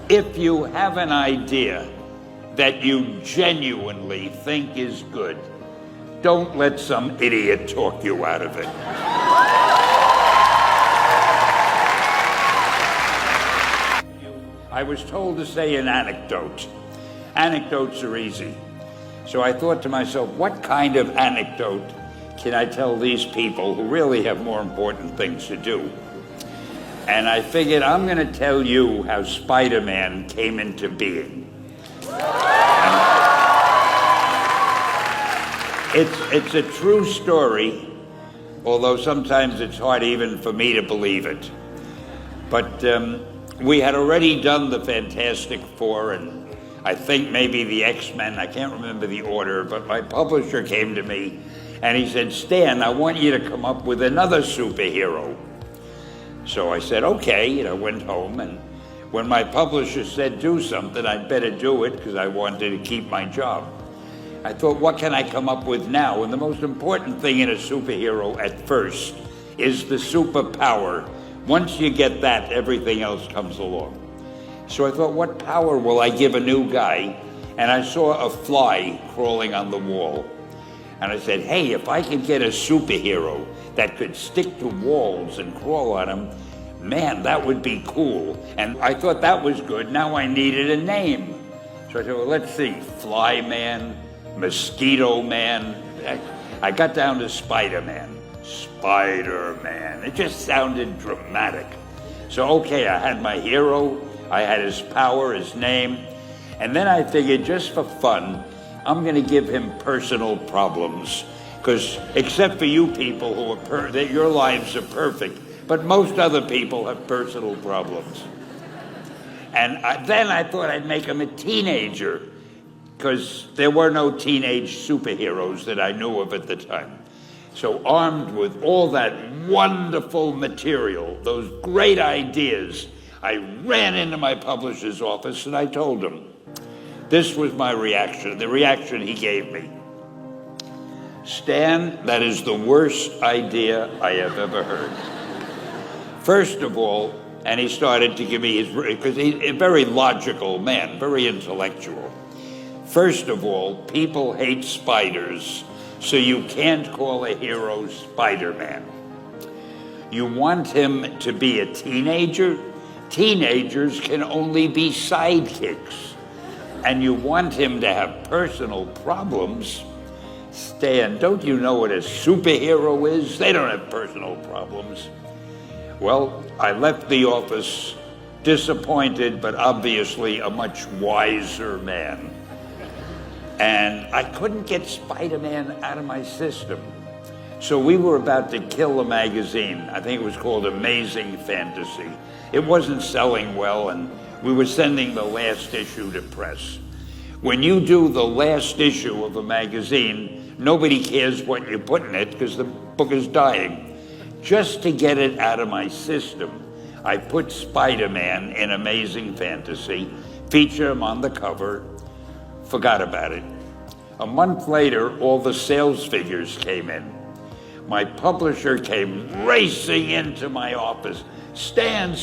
If you have an idea that you genuinely think is good, don't let some idiot talk you out of it. I was told to say an anecdote. Anecdotes are easy. So I thought to myself, what kind of anecdote can I tell these people who really have more important things to do? And I figured I'm going to tell you how Spider-Man came into being. It's a true story, although sometimes it's hard even for me to believe it. But we had already done the Fantastic Four and I think maybe the X-Men, I can't remember the order, but my publisher came to me and he said, Stan, I want you to come up with another superhero. So I said, okay, and I went home, and when my publisher said do something, I'd better do it because I wanted to keep my job. I thought, what can I come up with now? And the most important thing in a superhero at first is the superpower. Once you get that, everything else comes along. So I thought, what power will I give a new guy? And I saw a fly crawling on the wall. And I said, hey, if I could get a superhero that could stick to walls and crawl on them, man, that would be cool. And I thought that was good. Now I needed a name. So I said, well, let's see, Fly Man, Mosquito Man. I got down to Spider-Man. Spider-Man. It just sounded dramatic. So, okay, I had my hero, I had his power, his name, and then I figured just for fun, I'm going to give him personal problems. Because except for you people who are that your lives are perfect, but most other people have personal problems. And then I thought I'd make him a teenager, because there were no teenage superheroes that I knew of at the time. So armed with all that wonderful material, those great ideas, I ran into my publisher's office and I told him. This was my reaction, the reaction he gave me. Stan, that is the worst idea I have ever heard. First of all, and he started to give me his, because he's a very logical man, very intellectual. First of all, people hate spiders, so you can't call a hero Spider-Man. You want him to be a teenager? Teenagers can only be sidekicks. And you want him to have personal problems? Stan, don't you know what a superhero is? They don't have personal problems. Well, I left the office disappointed, but obviously a much wiser man. And I couldn't get Spider-Man out of my system. So we were about to kill a magazine. I think it was called Amazing Fantasy. It wasn't selling well, and we were sending the last issue to press. When you do the last issue of a magazine, nobody cares what you put in it because the book is dying. Just to get it out of my system, I put Spider-Man in Amazing Fantasy, feature him on the cover, forgot about it. A month later, all the sales figures came in. My publisher came racing into my office. Stan,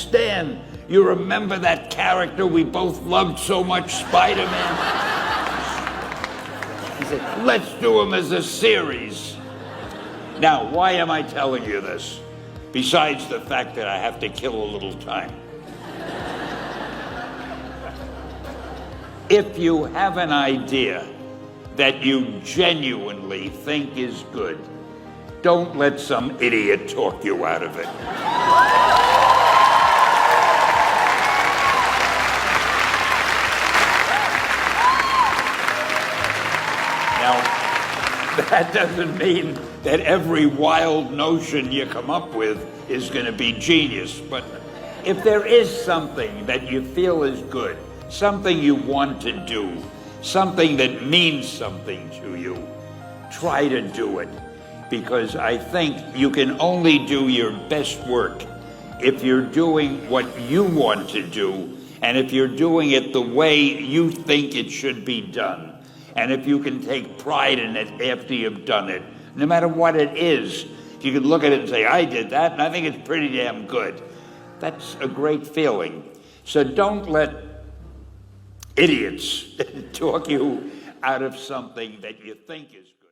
you remember that character we both loved so much, Spider-Man? He said, let's do him as a series. Now, why am I telling you this? Besides the fact that I have to kill a little time. If you have an idea that you genuinely think is good, don't let some idiot talk you out of it. Now, that doesn't mean that every wild notion you come up with is going to be genius, but if there is something that you feel is good, something you want to do, something that means something to you, try to do it. Because I think you can only do your best work if you're doing what you want to do, and if you're doing it the way you think it should be done, and if you can take pride in it after you've done it, no matter what it is. If you can look at it and say, I did that, and I think it's pretty damn good. That's a great feeling. So don't let idiots talk you out of something that you think is good.